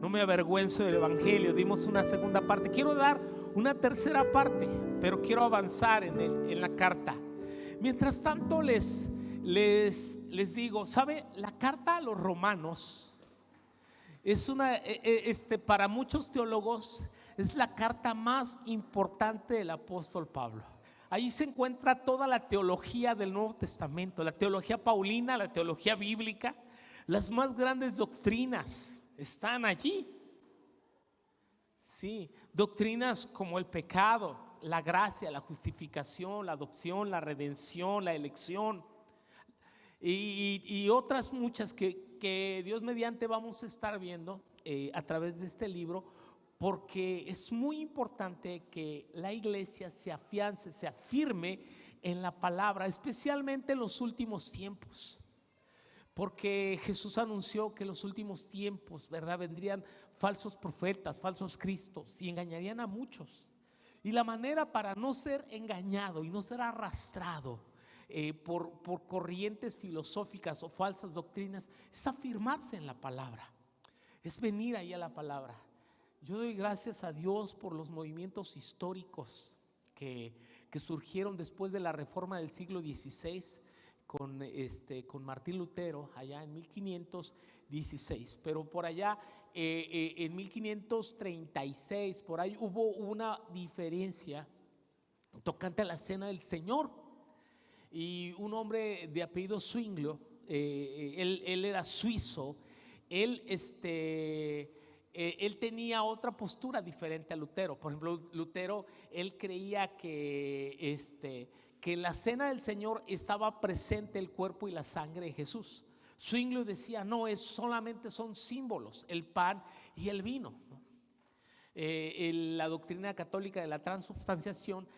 no me avergüenzo del evangelio. Dimos una segunda parte, quiero dar una tercera parte, pero quiero avanzar en la carta. Mientras tanto les digo, ¿sabe? La carta a los romanos es para muchos teólogos es la carta más importante del apóstol Pablo. Ahí se encuentra toda la teología del Nuevo Testamento, la teología paulina, la teología bíblica, las más grandes doctrinas están allí. Sí, doctrinas como el pecado, la gracia, la justificación, la adopción, la redención, la elección y otras muchas que Dios mediante vamos a estar viendo a través de este libro, porque es muy importante que la iglesia se afiance, se afirme en la palabra, especialmente en los últimos tiempos. Porque Jesús anunció que en los últimos tiempos, ¿verdad?, vendrían falsos profetas, falsos cristos y engañarían a muchos. Y la manera para no ser engañado y no ser arrastrado por corrientes filosóficas o falsas doctrinas es afirmarse en la palabra, es venir ahí a la palabra. Yo doy gracias a Dios por los movimientos históricos que surgieron después de la reforma del siglo XVI con Martín Lutero allá en 1516, pero por allá en 1536 por ahí hubo una diferencia tocante a la cena del Señor, y un hombre de apellido Zwinglio, él era suizo, él tenía otra postura diferente a Lutero. Por ejemplo, Lutero, él creía que en la cena del Señor estaba presente el cuerpo y la sangre de Jesús. Zwinglio decía, no, solamente son símbolos, el pan y el vino. La doctrina católica de la transubstanciación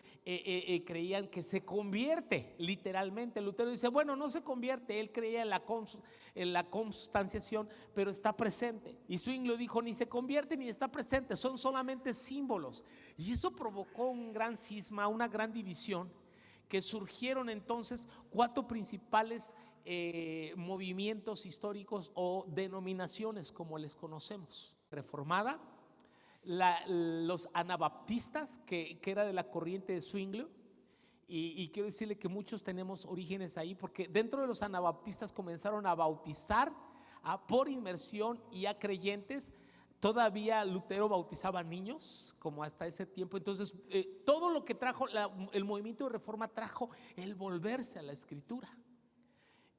creían que se convierte literalmente. Lutero dice, bueno, no se convierte, él creía en la consubstanciación, pero está presente. Y Zwinglio dijo, ni se convierte ni está presente, son solamente símbolos. Y eso provocó un gran cisma, una gran división, que surgieron entonces 4 principales movimientos históricos o denominaciones, como les conocemos: Reformada, los anabaptistas, que era de la corriente de Zwinglio, y quiero decirle que muchos tenemos orígenes ahí, porque dentro de los anabaptistas comenzaron a bautizar por inmersión y a creyentes. Todavía Lutero bautizaba niños, como hasta ese tiempo. Entonces todo lo que trajo el movimiento de reforma trajo el volverse a la escritura,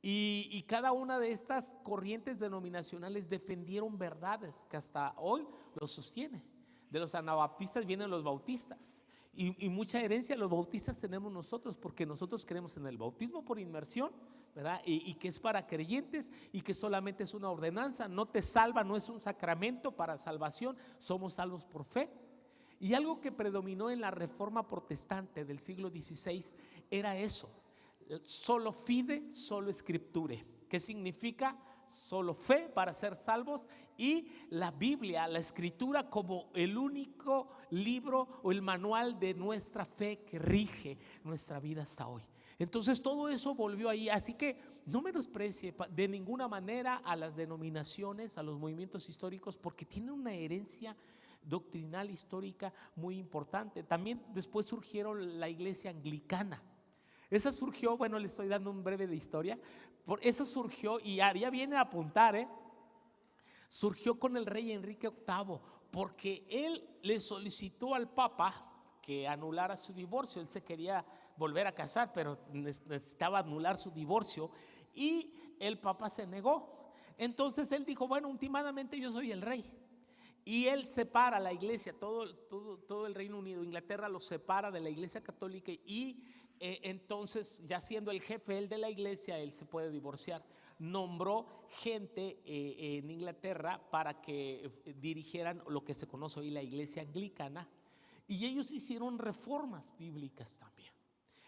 y cada una de estas corrientes denominacionales defendieron verdades que hasta hoy lo sostiene. De los anabaptistas vienen los bautistas, y mucha herencia de los bautistas tenemos nosotros, porque nosotros creemos en el bautismo por inmersión, ¿verdad? Y que es para creyentes, y que solamente es una ordenanza, no te salva, no es un sacramento para salvación, somos salvos por fe. Y algo que predominó en la reforma protestante del siglo XVI era eso: solo fide, solo scripture. ¿Qué significa? Solo fe para ser salvos, y la Biblia, la escritura, como el único libro o el manual de nuestra fe que rige nuestra vida hasta hoy. Entonces todo eso volvió ahí. Así que no menosprecie de ninguna manera a las denominaciones, a los movimientos históricos, porque tienen una herencia doctrinal histórica muy importante. También después surgieron la iglesia anglicana. Esa surgió, bueno, le estoy dando un breve de historia. Esa surgió, y ya viene a apuntar, surgió con el rey Enrique VIII, porque él le solicitó al Papa que anulara su divorcio. Él se quería volver a casar, pero necesitaba anular su divorcio, y el Papa se negó. Entonces él dijo, bueno, últimamente yo soy el rey. Y él separa la iglesia, todo el Reino Unido, Inglaterra, lo separa de la iglesia católica, y entonces, ya siendo el jefe él de la iglesia, él se puede divorciar. Nombró gente en Inglaterra para que dirigieran lo que se conoce hoy la iglesia anglicana, y ellos hicieron reformas bíblicas también.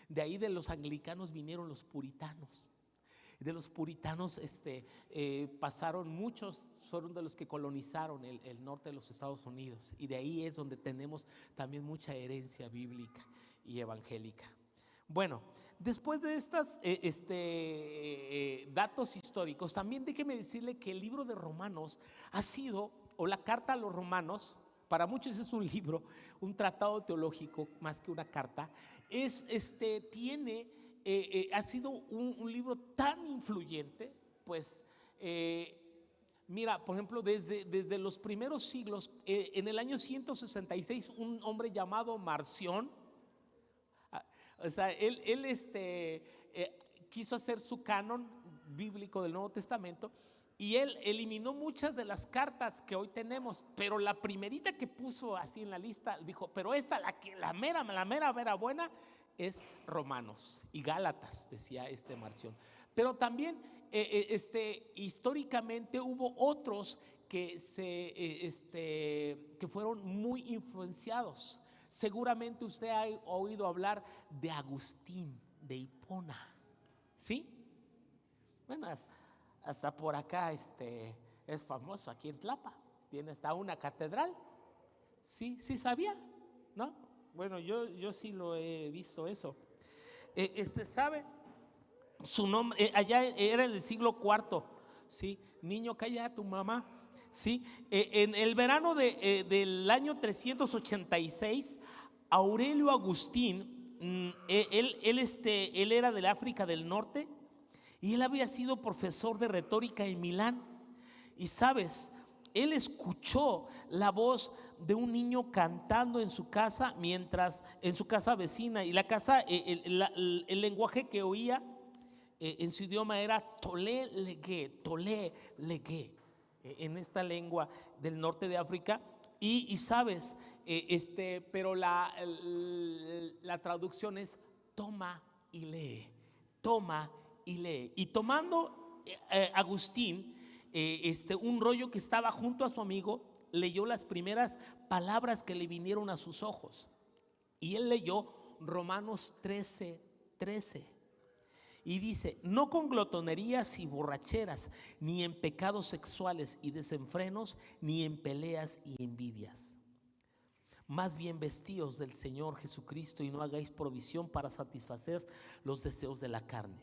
De ahí, de los anglicanos, vinieron los puritanos. De los puritanos pasaron muchos, fueron de los que colonizaron el norte de los Estados Unidos, y de ahí es donde tenemos también mucha herencia bíblica y evangélica. Bueno, después de estos datos históricos, también déjeme decirle que el libro de Romanos ha sido o la carta a los romanos, para muchos es un libro, un tratado teológico más que una carta, ha sido un libro tan influyente, pues mira, por ejemplo, desde los primeros siglos, en el año 166, un hombre llamado Marción, o sea, él quiso hacer su canon bíblico del Nuevo Testamento, y él eliminó muchas de las cartas que hoy tenemos, pero la primerita que puso así en la lista, dijo, pero esta, la mera buena, es Romanos y Gálatas, decía Marción. Pero también históricamente hubo otros que fueron muy influenciados. Seguramente usted ha oído hablar de Agustín de Hipona, ¿sí? Bueno, hasta por acá es famoso aquí en Tlapa, tiene hasta una catedral. Sí sabía, ¿no? Bueno, yo sí lo he visto eso. ¿Sabe? Su nombre, allá era en el siglo IV, ¿sí? Niño, calla a tu mamá, ¿sí? En el verano del año 386, Aurelio Agustín, él era del África del Norte, y él había sido profesor de retórica en Milán. Y sabes, él escuchó la voz de un niño cantando en su casa, en su casa vecina, y la casa, el lenguaje que oía en su idioma era tolé legué, en esta lengua del norte de África. Y sabes, pero la traducción es toma y lee, toma y lee. Y tomando Agustín un rollo que estaba junto a su amigo, leyó las primeras palabras que le vinieron a sus ojos, y él leyó Romanos 13:13, y dice: no con glotonerías y borracheras, ni en pecados sexuales y desenfrenos, ni en peleas y envidias. Más bien vestíos del Señor Jesucristo, y no hagáis provisión para satisfacer los deseos de la carne.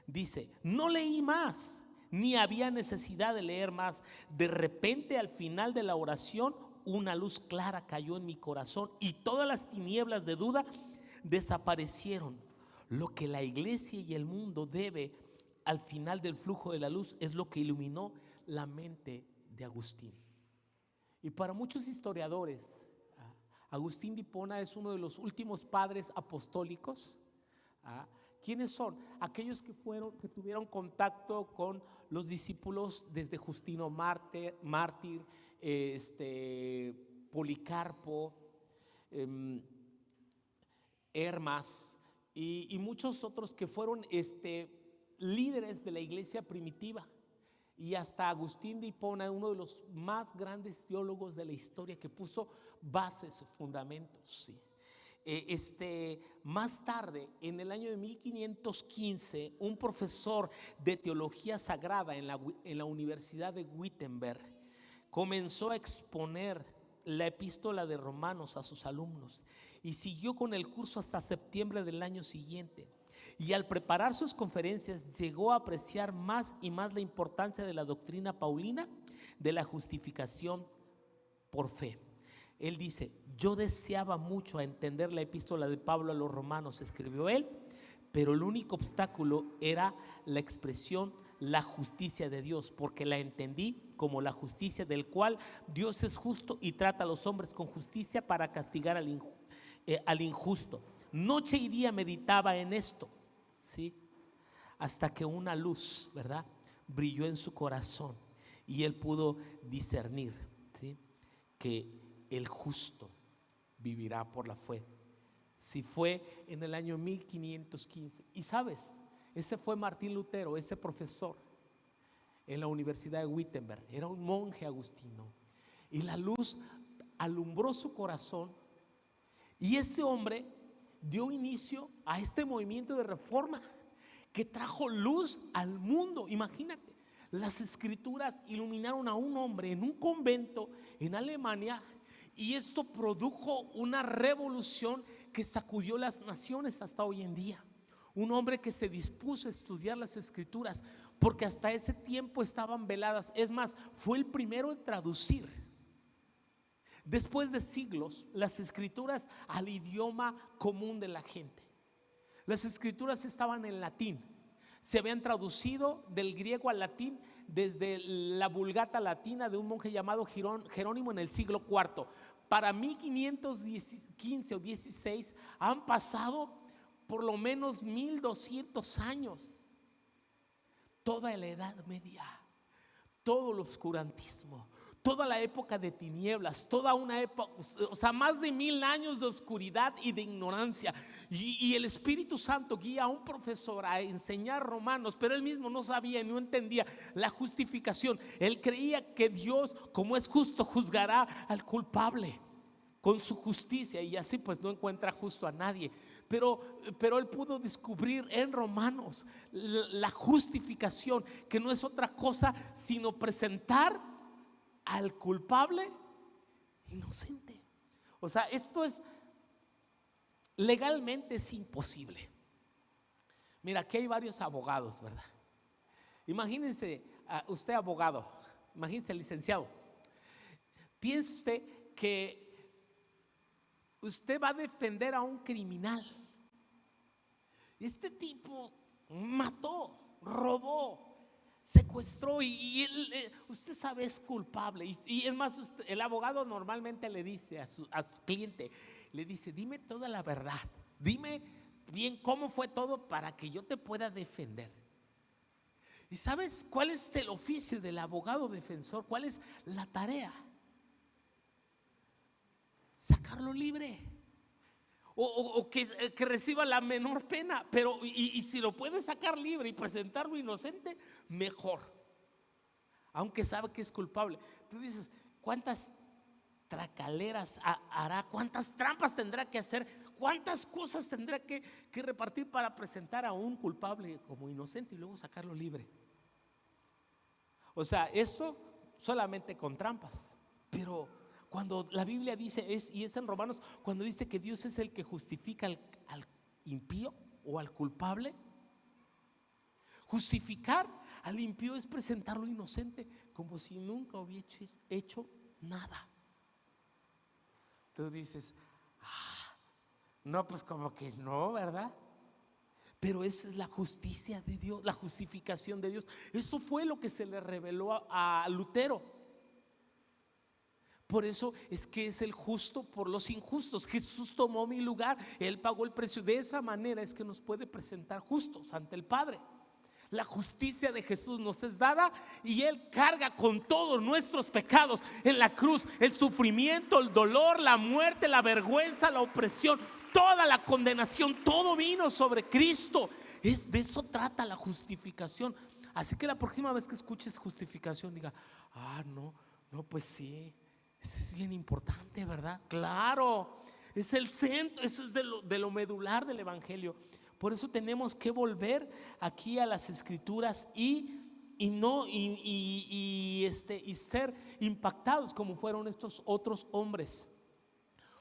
Dice: no leí más, ni había necesidad de leer más. De repente, al final de la oración, una luz clara cayó en mi corazón, y todas las tinieblas de duda desaparecieron. Lo que la iglesia y el mundo debe al final del flujo de la luz es lo que iluminó la mente de Agustín. Y para muchos historiadores, Agustín de Hipona es uno de los últimos padres apostólicos. ¿Quiénes son? Aquellos que tuvieron contacto con los discípulos desde Justino Mártir, Policarpo, Hermas y muchos otros que fueron líderes de la iglesia primitiva. Y hasta Agustín de Hipona, uno de los más grandes teólogos de la historia, que puso bases, fundamentos, ¿sí? Más tarde, en el año de 1515, un profesor de teología sagrada en la Universidad de Wittenberg comenzó a exponer la epístola de Romanos a sus alumnos, y siguió con el curso hasta septiembre del año siguiente. Y al preparar sus conferencias, llegó a apreciar más y más la importancia de la doctrina paulina de la justificación por fe. Él dice: yo deseaba mucho a entender la epístola de Pablo a los romanos, escribió él, pero el único obstáculo era la expresión la justicia de Dios, porque la entendí como la justicia del cual Dios es justo y trata a los hombres con justicia para castigar al injusto. Noche y día meditaba en esto, ¿sí? Hasta que una luz, ¿verdad?, brilló en su corazón, y él pudo discernir, ¿sí?, que el justo vivirá por la fe. Si fue en el año 1515. Y sabes, ese fue Martín Lutero, ese profesor en la Universidad de Wittenberg. Era un monje agustino, y la luz alumbró su corazón, y ese hombre dio inicio a este movimiento de reforma que trajo luz al mundo. Imagínate, las escrituras iluminaron a un hombre en un convento en Alemania, y esto produjo una revolución que sacudió las naciones hasta hoy en día. Un hombre que se dispuso a estudiar las escrituras porque hasta ese tiempo estaban veladas. Es más, fue el primero en traducir, después de siglos, las escrituras al idioma común de la gente. Las escrituras estaban en latín, se habían traducido del griego al latín desde la Vulgata latina de un monje llamado Jerónimo en el siglo IV. Para 1515 o 16 han pasado por lo menos 1200 años. Toda la Edad Media, todo el oscurantismo, toda la época de tinieblas, toda una época, o sea, más de 1000 años de oscuridad y de ignorancia. Y el Espíritu Santo guía a un profesor a enseñar Romanos, pero él mismo no sabía y no entendía la justificación. Él creía que Dios, como es justo, juzgará al culpable con su justicia, y así pues no encuentra justo a nadie. Pero él pudo descubrir en Romanos la justificación, que no es otra cosa sino presentar al culpable inocente. O sea, esto es legalmente es imposible. Mira, aquí hay varios abogados, ¿verdad? Imagínense usted abogado, imagínense licenciado. Piense usted que usted va a defender a un criminal. Este tipo mató, robó, secuestró y él, usted sabe, es culpable. Y es más, el abogado normalmente le dice a su cliente, le dice: dime toda la verdad, dime bien cómo fue todo para que yo te pueda defender. ¿Y sabes cuál es el oficio del abogado defensor? ¿Cuál es la tarea? Sacarlo libre. O que reciba la menor pena. Pero y si lo puede sacar libre y presentarlo inocente, mejor, aunque sabe que es culpable. Tú dices: ¿cuántas tracaleras hará? ¿Cuántas trampas tendrá que hacer? ¿Cuántas cosas tendrá que repartir para presentar a un culpable como inocente y luego sacarlo libre? O sea, eso solamente con trampas. Pero cuando la Biblia dice, y es en Romanos, cuando dice que Dios es el que justifica al impío o al culpable. Justificar al impío es presentarlo inocente, como si nunca hubiese hecho nada. Tú dices: no, pues como que no, ¿verdad? Pero esa es la justicia de Dios, la justificación de Dios. Eso fue lo que se le reveló a Lutero. Por eso es que es el justo por los injustos. Jesús tomó mi lugar, Él pagó el precio. De esa manera es que nos puede presentar justos ante el Padre. La justicia de Jesús nos es dada y Él carga con todos nuestros pecados en la cruz: el sufrimiento, el dolor, la muerte, la vergüenza, la opresión, toda la condenación, todo vino sobre Cristo. De eso trata la justificación. Así que la próxima vez que escuches justificación, diga: no, pues sí, eso es bien importante, ¿verdad? Claro, es el centro, eso es de lo medular del evangelio. Por eso tenemos que volver aquí a las escrituras y ser impactados como fueron estos otros hombres.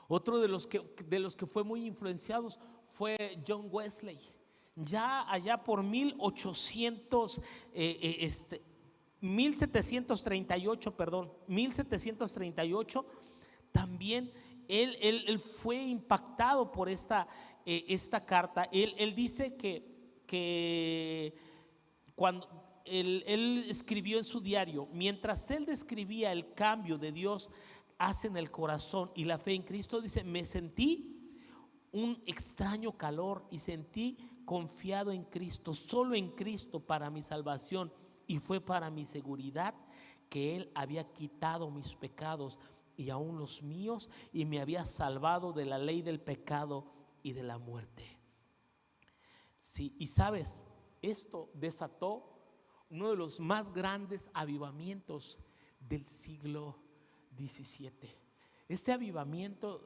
Otro de los que fue muy influenciados fue John Wesley. Ya allá por 1738, también él fue impactado por esta carta. Él dice que cuando él escribió en su diario, mientras él describía el cambio de Dios hace en el corazón y la fe en Cristo, dice: me sentí un extraño calor y sentí confiado en Cristo, solo en Cristo para mi salvación, y fue para mi seguridad que Él había quitado mis pecados y aún los míos, y me había salvado de la ley del pecado y de la muerte. Sí, y sabes, esto desató uno de los más grandes avivamientos del siglo XVII. Este avivamiento,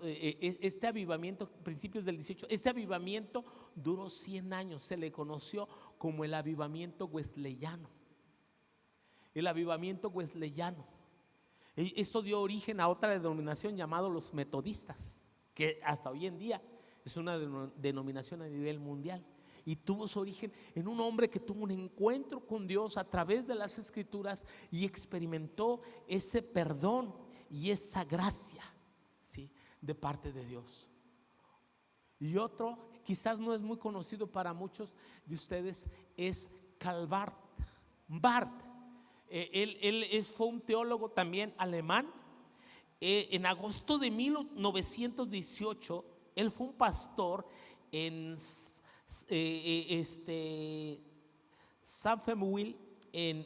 principios del 18, este avivamiento duró 100 años. Se le conoció como el avivamiento wesleyano. El avivamiento wesleyano. Esto dio origen a otra denominación llamada los metodistas, que hasta hoy en día es una denominación a nivel mundial. y tuvo su origen en un hombre que tuvo un encuentro con Dios a través de las Escrituras y experimentó ese perdón y esa gracia, ¿sí?, de parte de Dios. Y otro, quizás no es muy conocido para muchos de ustedes, es Karl Barth. Fue un teólogo también alemán. En agosto de 1918, él fue un pastor en Safenwil, en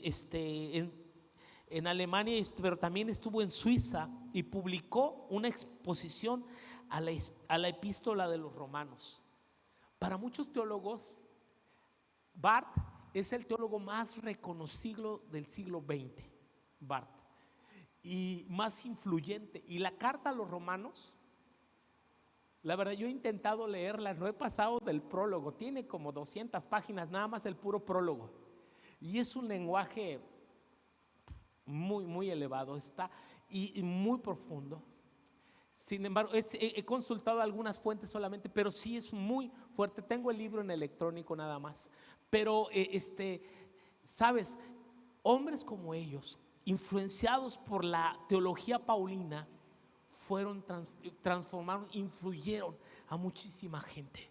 Alemania, pero también estuvo en Suiza y publicó una exposición a la epístola de los Romanos. Para muchos teólogos, Barth es el teólogo más reconocido del siglo XX, Barth, y más influyente. Y la carta a los Romanos, la verdad, yo he intentado leerla, no he pasado del prólogo, tiene como 200 páginas, nada más el puro prólogo, y es un lenguaje muy, muy elevado, está y muy profundo. Sin embargo, he consultado algunas fuentes solamente, pero sí es muy fuerte. Tengo el libro en electrónico nada más, pero sabes, hombres como ellos, influenciados por la teología paulina, fueron transformaron, influyeron a muchísima gente.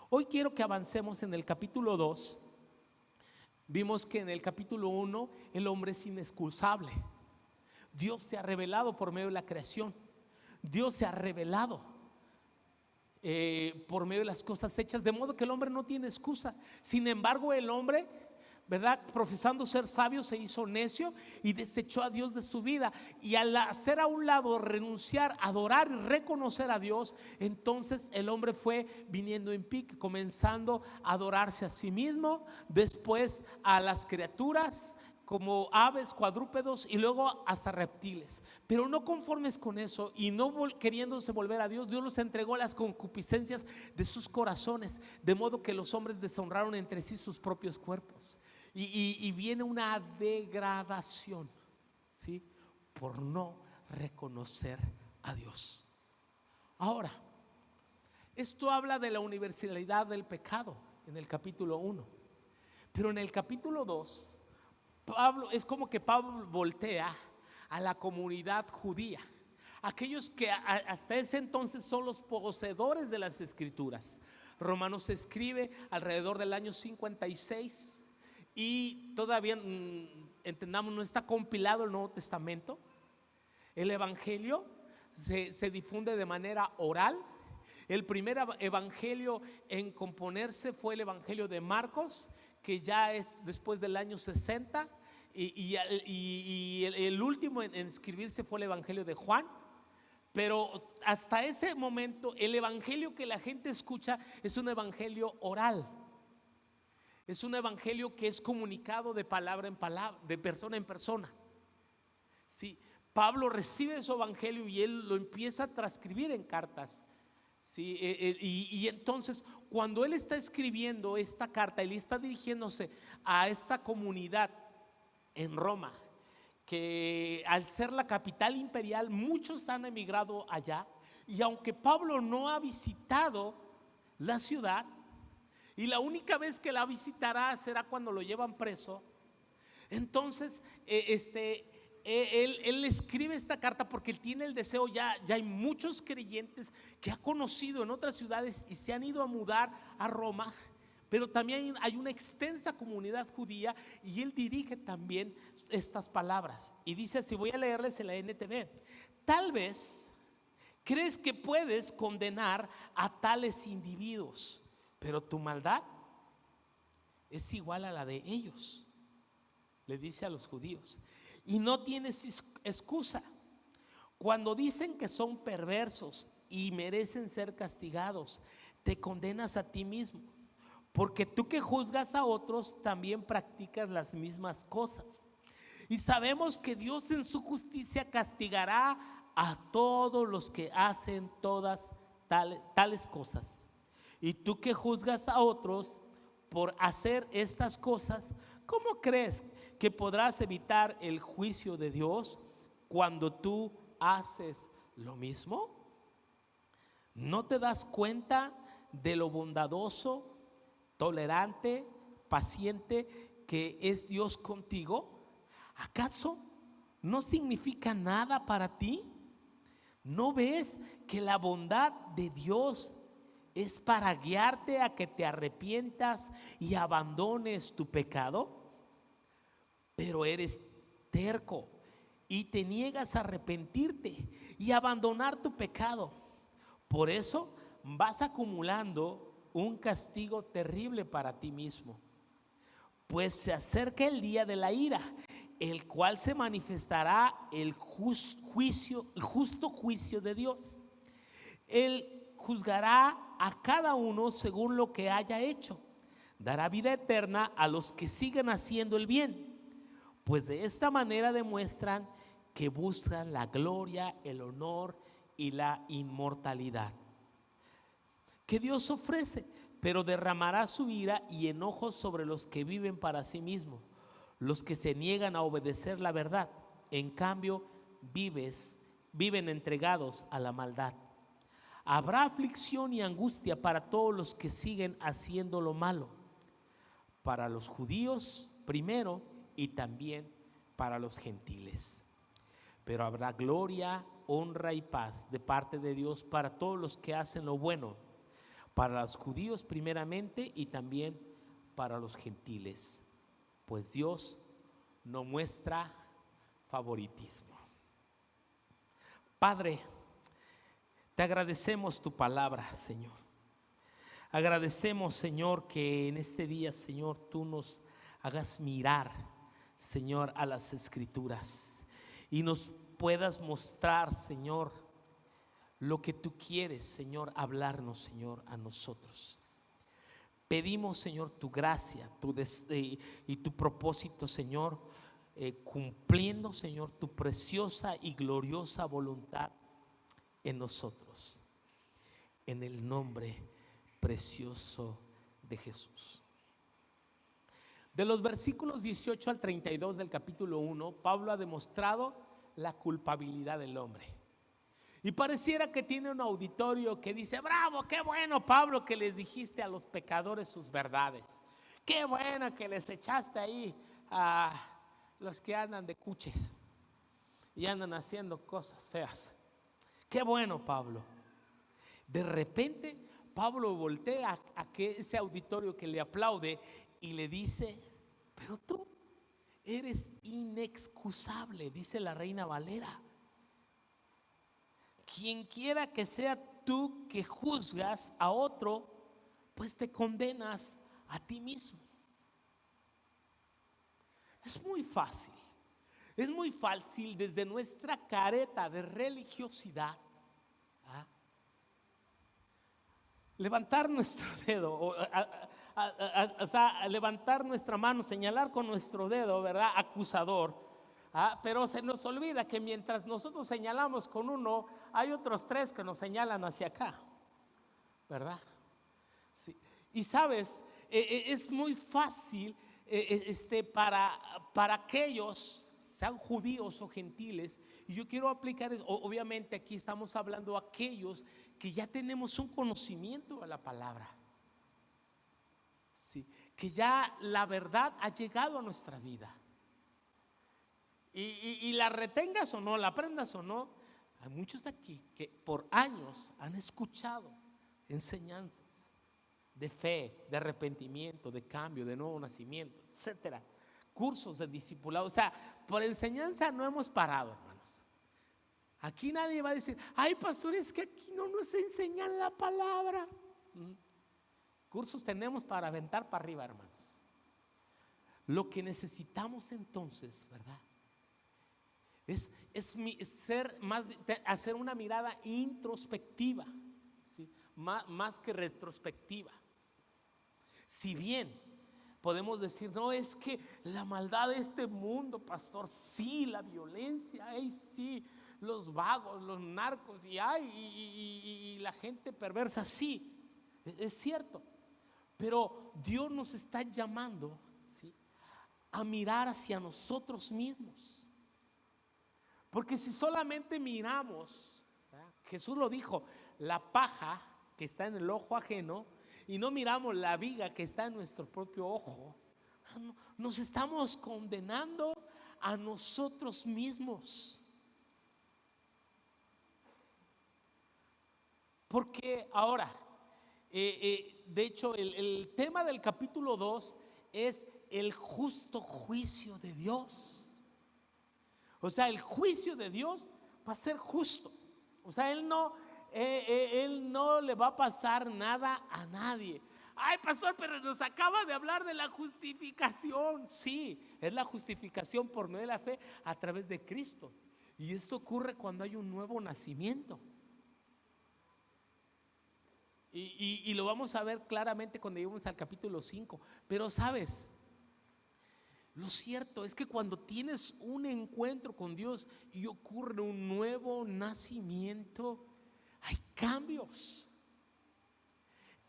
Hoy quiero que avancemos en el capítulo 2. Vimos que en el capítulo 1 el hombre es inexcusable. Dios se ha revelado por medio de la creación. Dios se ha revelado por medio de las cosas hechas, de modo que el hombre no tiene excusa. Sin embargo, el hombre, ¿verdad?, profesando ser sabio, se hizo necio y desechó a Dios de su vida. Y al hacer a un lado, renunciar, adorar y reconocer a Dios, entonces el hombre fue viniendo en pique, comenzando a adorarse a sí mismo, después a las criaturas como aves, cuadrúpedos y luego hasta reptiles. Pero no conformes con eso y no queriéndose volver a Dios, Dios los entregó a las concupiscencias de sus corazones, de modo que los hombres deshonraron entre sí sus propios cuerpos. Y viene una degradación, ¿sí?, por no reconocer a Dios. Ahora, esto habla de la universalidad del pecado en el capítulo 1, pero en el capítulo 2 Pablo, es como que Pablo voltea a la comunidad judía, aquellos que hasta ese entonces son los poseedores de las Escrituras. Romanos se escribe alrededor del año 56 y todavía, entendamos, no está compilado el Nuevo Testamento. El Evangelio se difunde de manera oral. El primer evangelio en componerse fue el Evangelio de Marcos, que ya es después del año 60, y el último en escribirse fue el Evangelio de Juan. Pero hasta ese momento el evangelio que la gente escucha es un evangelio oral, es un evangelio que es comunicado de palabra en palabra, de persona en persona. Sí, Pablo recibe su evangelio y él lo empieza a transcribir en cartas. Sí, y entonces cuando él está escribiendo esta carta, él está dirigiéndose a esta comunidad en Roma, que al ser la capital imperial muchos han emigrado allá. Y aunque Pablo no ha visitado la ciudad, y la única vez que la visitará será cuando lo llevan preso, entonces él escribe esta carta porque él tiene el deseo, ya hay muchos creyentes que ha conocido en otras ciudades y se han ido a mudar a Roma, pero también hay una extensa comunidad judía y él dirige también estas palabras. Y dice así, voy a leerles en la NTV: tal vez crees que puedes condenar a tales individuos, pero tu maldad es igual a la de ellos, le dice a los judíos, y no tienes excusa. Cuando dicen que son perversos y merecen ser castigados, te condenas a ti mismo, porque tú que juzgas a otros también practicas las mismas cosas. Y sabemos que Dios en su justicia castigará a todos los que hacen todas tales cosas. Y tú que juzgas a otros por hacer estas cosas, ¿cómo crees que podrás evitar el juicio de Dios cuando tú haces lo mismo? ¿No te das cuenta de lo bondadoso tolerante, paciente, que es Dios contigo, ¿acaso no significa nada para ti? ¿No ves que la bondad de Dios es para guiarte a que te arrepientas y abandones tu pecado? Pero eres terco y te niegas a arrepentirte y abandonar tu pecado. Por eso vas acumulando un castigo terrible para ti mismo. Pues se acerca el día de la ira, el cual se manifestará el justo juicio de Dios. Él juzgará a cada uno según lo que haya hecho. Dará vida eterna a los que siguen haciendo el bien, pues de esta manera demuestran que buscan la gloria, el honor y la inmortalidad que Dios ofrece, pero derramará su ira y enojo sobre los que viven para sí mismos, los que se niegan a obedecer la verdad. En cambio, viven entregados a la maldad. Habrá aflicción y angustia para todos los que siguen haciendo lo malo, para los judíos primero y también para los gentiles. Pero habrá gloria, honra y paz de parte de Dios para todos los que hacen lo bueno, para los judíos primeramente y también para los gentiles, pues Dios no muestra favoritismo. Padre, te agradecemos tu palabra, Señor. Agradecemos, Señor, que en este día, Señor, tú nos hagas mirar, Señor, a las Escrituras y nos puedas mostrar, Señor, lo que tú quieres, Señor, hablarnos, Señor, a nosotros. Pedimos, Señor, tu gracia y tu propósito, Señor, cumpliendo, Señor, tu preciosa y gloriosa voluntad en nosotros, en el nombre precioso de Jesús. De los versículos 18 al 32 del capítulo 1, Pablo ha demostrado la culpabilidad del hombre. Y pareciera que tiene un auditorio que dice: bravo, qué bueno, Pablo, que les dijiste a los pecadores sus verdades. Qué bueno que les echaste ahí a los que andan de cuches y andan haciendo cosas feas. Qué bueno, Pablo. De repente Pablo voltea a ese auditorio que le aplaude y le dice: pero tú eres inexcusable, dice la Reina Valera. Quien quiera que sea tú que juzgas a otro, pues te condenas a ti mismo. Es muy fácil desde nuestra careta de religiosidad, ¿ah?, levantar nuestro dedo, o sea, levantar nuestra mano, señalar con nuestro dedo, ¿verdad?, acusador. Pero se nos olvida que mientras nosotros señalamos con uno, hay otros tres que nos señalan hacia acá, ¿verdad? Sí. Y sabes, es muy fácil para aquellos, sean judíos o gentiles, y yo quiero aplicar, obviamente aquí estamos hablando a aquellos que ya tenemos un conocimiento de la palabra, sí, que ya la verdad ha llegado a nuestra vida. Y la retengas o no, la aprendas o no, hay muchos aquí que por años han escuchado enseñanzas de fe, de arrepentimiento, de cambio, de nuevo nacimiento, etcétera, cursos de discipulado. O sea, por enseñanza no hemos parado, hermanos. Aquí nadie va a decir: ay, pastores, que aquí no nos enseñan la palabra. Cursos tenemos para aventar para arriba, hermanos. Lo que necesitamos entonces, ¿verdad?, es hacer una mirada introspectiva, ¿sí?, más que retrospectiva. Si bien podemos decir: no, es que la maldad de este mundo, pastor, sí, la violencia, sí, los vagos, los narcos, y la gente perversa, sí, es cierto. Pero Dios nos está llamando, ¿sí?, a mirar hacia nosotros mismos. Porque si solamente miramos, ¿verdad?, Jesús lo dijo: la paja que está en el ojo ajeno y no miramos la viga que está en nuestro propio ojo, nos estamos condenando a nosotros mismos. Porque ahora, de hecho, el tema del capítulo 2 es el justo juicio de Dios. O sea, el juicio de Dios va a ser justo. O sea, Él no le va a pasar nada a nadie. Ay, pastor, pero nos acaba de hablar de la justificación. Sí, es la justificación por medio de la fe a través de Cristo. Y esto ocurre cuando hay un nuevo nacimiento. Y lo vamos a ver claramente cuando lleguemos al capítulo 5. Pero sabes, lo cierto es que cuando tienes un encuentro con Dios y ocurre un nuevo nacimiento, hay cambios.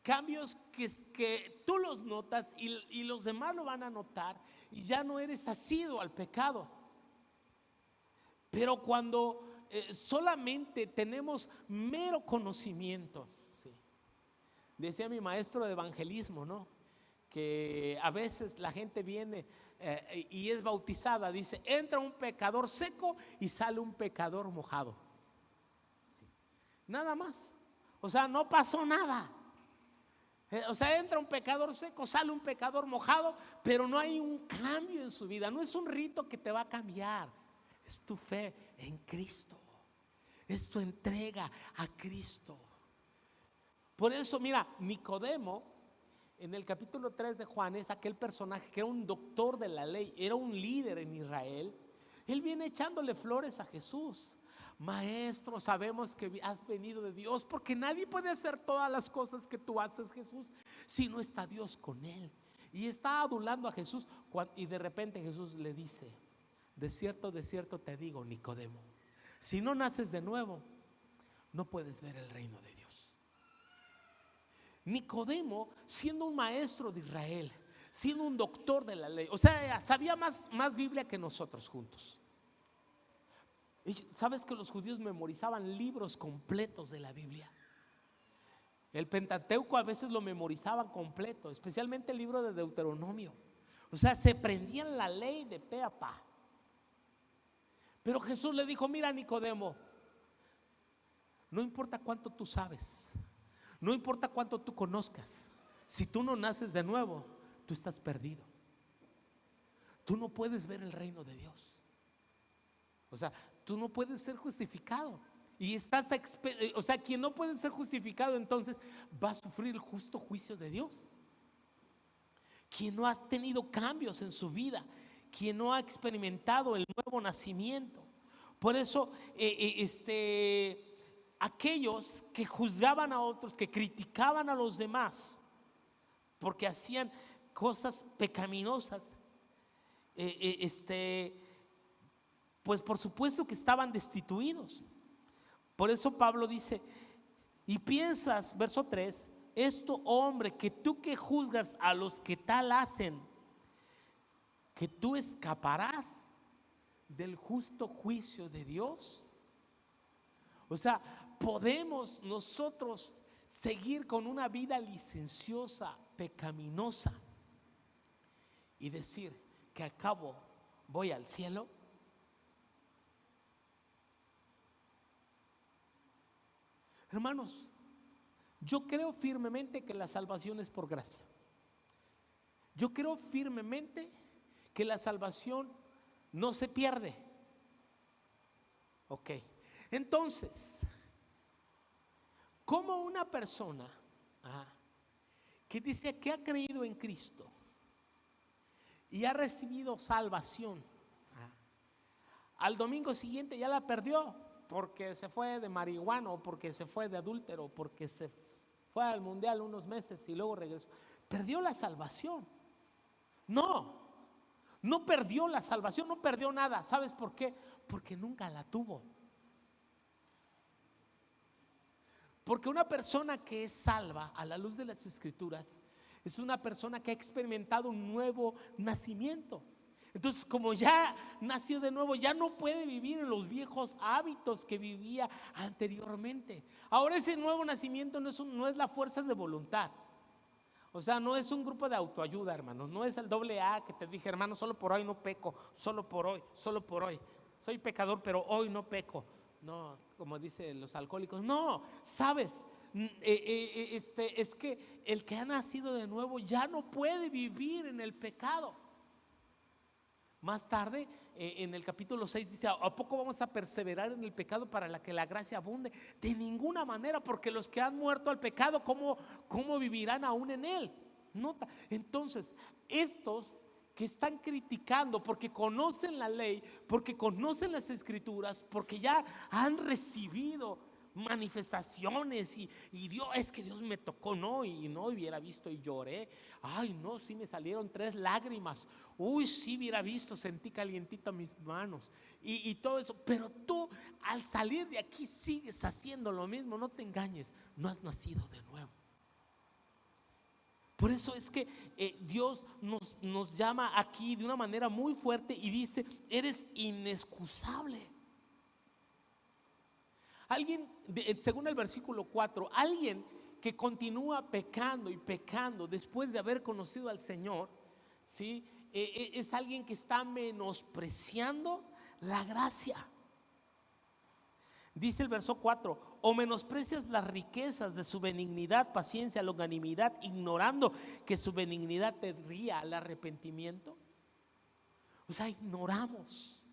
Cambios que tú los notas y los demás lo van a notar, y ya no eres asiduo al pecado. Pero cuando solamente tenemos mero conocimiento, ¿sí? Decía mi maestro de evangelismo, ¿no?, que a veces la gente viene y es bautizada, dice, entra un pecador seco y sale un pecador mojado. ¿Sí? Nada más. O sea, no pasó nada. O sea, entra un pecador seco, sale un pecador mojado, pero no hay un cambio en su vida. No es un rito que te va a cambiar. Es tu fe en Cristo. Es tu entrega a Cristo. Por eso, mira, Nicodemo, en el capítulo 3 de Juan, es aquel personaje que era un doctor de la ley, era un líder en Israel. Él viene echándole flores a Jesús. Maestro, sabemos que has venido de Dios, porque nadie puede hacer todas las cosas que tú haces, Jesús, si no está Dios con él. Y está adulando a Jesús, y de repente Jesús le dice, de cierto te digo, Nicodemo, si no naces de nuevo, no puedes ver el reino de Dios. Nicodemo, siendo un maestro de Israel, siendo un doctor de la ley, o sea, sabía más Biblia que nosotros juntos. ¿Sabes que los judíos memorizaban libros completos de la Biblia? El Pentateuco a veces lo memorizaban completo, especialmente el libro de Deuteronomio. O sea, se prendían la ley de pe a pa. Pero Jesús le dijo, mira, Nicodemo, no importa cuánto tú sabes, no importa cuánto tú conozcas, si tú no naces de nuevo, tú estás perdido. Tú no puedes ver el reino de Dios. O sea, tú no puedes ser justificado. Y o sea, quien no puede ser justificado, entonces va a sufrir el justo juicio de Dios. Quien no ha tenido cambios en su vida, quien no ha experimentado el nuevo nacimiento. Por eso, aquellos que juzgaban a otros, que criticaban a los demás, porque hacían cosas pecaminosas, pues por supuesto que estaban destituidos. Por eso Pablo dice, y piensas, verso 3, esto, hombre, que tú que juzgas a los que tal hacen, que tú escaparás del justo juicio de Dios. O sea, podemos nosotros seguir con una vida licenciosa, pecaminosa, y decir que al cabo voy al cielo. Hermanos, yo creo firmemente que la salvación es por gracia. Yo creo firmemente que la salvación no se pierde. Ok, entonces, ¿cómo una persona que dice que ha creído en Cristo y ha recibido salvación, al domingo siguiente ya la perdió? Porque se fue de marihuana, o porque se fue de adúltero, porque se fue al mundial unos meses y luego regresó. ¿Perdió la salvación? No perdió la salvación, no perdió nada. ¿Sabes por qué? Porque nunca la tuvo. Porque una persona que es salva a la luz de las Escrituras es una persona que ha experimentado un nuevo nacimiento. Entonces, como ya nació de nuevo, ya no puede vivir en los viejos hábitos que vivía anteriormente. Ahora ese nuevo nacimiento no es la fuerza de voluntad. O sea, no es un grupo de autoayuda, hermanos. No es el doble A que te dije, hermano, solo por hoy no peco, solo por hoy, solo por hoy. Soy pecador, pero hoy no peco. No, como dicen los alcohólicos. No, sabes, es que el que ha nacido de nuevo ya no puede vivir en el pecado. Más tarde, en el capítulo 6 dice: ¿a poco vamos a perseverar en el pecado para que la gracia abunde? De ninguna manera, porque los que han muerto al pecado, ¿cómo vivirán aún en él? Nota. Entonces, estos que están criticando porque conocen la ley, porque conocen las escrituras, porque ya han recibido manifestaciones y Dios, es que Dios me tocó, no, y no hubiera visto y lloré, ay no, sí me salieron 3 lágrimas, uy sí hubiera visto, sentí calientito mis manos y todo eso, pero tú al salir de aquí sigues haciendo lo mismo. No te engañes, no has nacido de nuevo. Por eso es que Dios nos llama aquí de una manera muy fuerte y dice: eres inexcusable. Alguien, según el versículo 4, alguien que continúa pecando y pecando después de haber conocido al Señor, ¿sí? Es alguien que está menospreciando la gracia. Dice el verso 4: o menosprecias las riquezas de su benignidad, paciencia, longanimidad, ignorando que su benignidad te guía al arrepentimiento. O sea, ignoramos.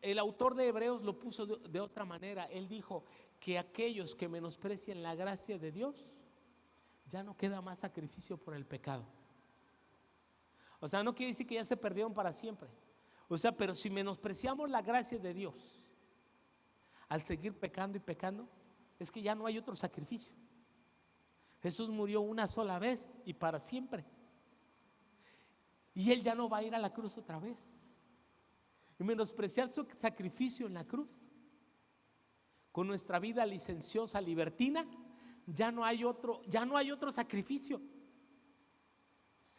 El autor de Hebreos lo puso de otra manera. Él dijo que aquellos que menosprecian la gracia de Dios, ya no queda más sacrificio por el pecado. O sea, no quiere decir que ya se perdieron para siempre. O sea, pero si menospreciamos la gracia de Dios al seguir pecando y pecando, es que ya no hay otro sacrificio. Jesús murió una sola vez y para siempre, y Él ya no va a ir a la cruz otra vez. Y menospreciar su sacrificio en la cruz con nuestra vida licenciosa, libertina, ya no hay otro sacrificio.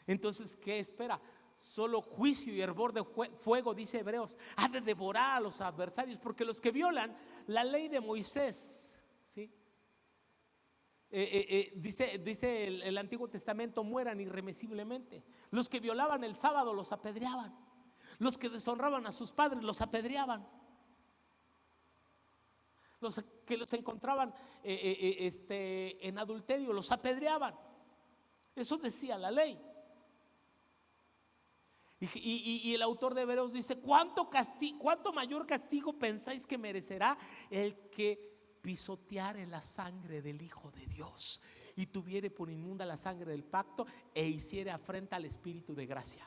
Entonces, ¿qué espera? Solo juicio y hervor de fuego, dice Hebreos, ha de devorar a los adversarios, porque los que violan la ley de Moisés, ¿sí? Dice el Antiguo Testamento, mueran irremisiblemente. Los que violaban el sábado los apedreaban. Los que deshonraban a sus padres los apedreaban. Los que los encontraban en adulterio los apedreaban. Eso decía la ley. Y el autor de Hebreos dice: ¿cuánto mayor castigo pensáis que merecerá el que pisoteare la sangre del Hijo de Dios y tuviere por inmunda la sangre del pacto e hiciere afrenta al Espíritu de gracia?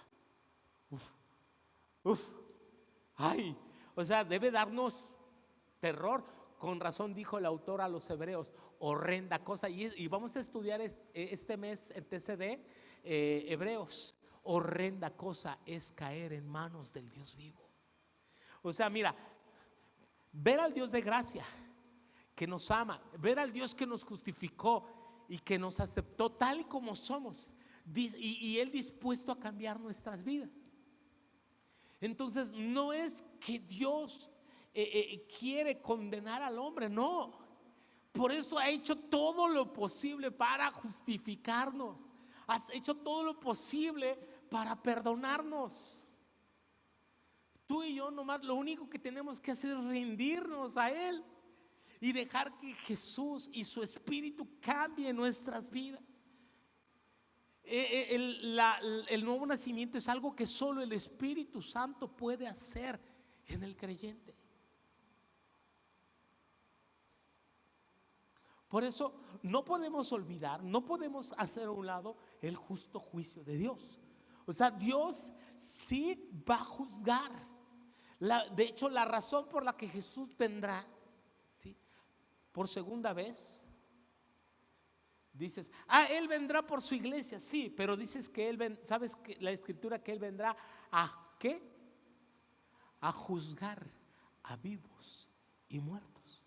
Ay, o sea, debe darnos terror. Con razón dijo el autor a los Hebreos: horrenda cosa. Y vamos a estudiar este mes en TCD Hebreos. Horrenda cosa es caer en manos del Dios vivo. O sea, mira, ver al Dios de gracia que nos ama, ver al Dios que nos justificó y que nos aceptó tal y como somos, y Él dispuesto a cambiar nuestras vidas. Entonces no es que Dios quiere condenar al hombre, no. Por eso ha hecho todo lo posible para justificarnos. Has hecho todo lo posible para perdonarnos. Tú y yo nomás lo único que tenemos que hacer es rendirnos a Él y dejar que Jesús y su Espíritu cambien nuestras vidas. El nuevo nacimiento es algo que solo el Espíritu Santo puede hacer en el creyente. Por eso no podemos olvidar, no podemos hacer a un lado el justo juicio de Dios. O sea, Dios sí va a juzgar. De hecho, la razón por la que Jesús vendrá, ¿sí?, por segunda vez, dices: Él vendrá por su iglesia, sí, pero dices que ¿sabes que la escritura que Él vendrá a qué? A juzgar a vivos y muertos.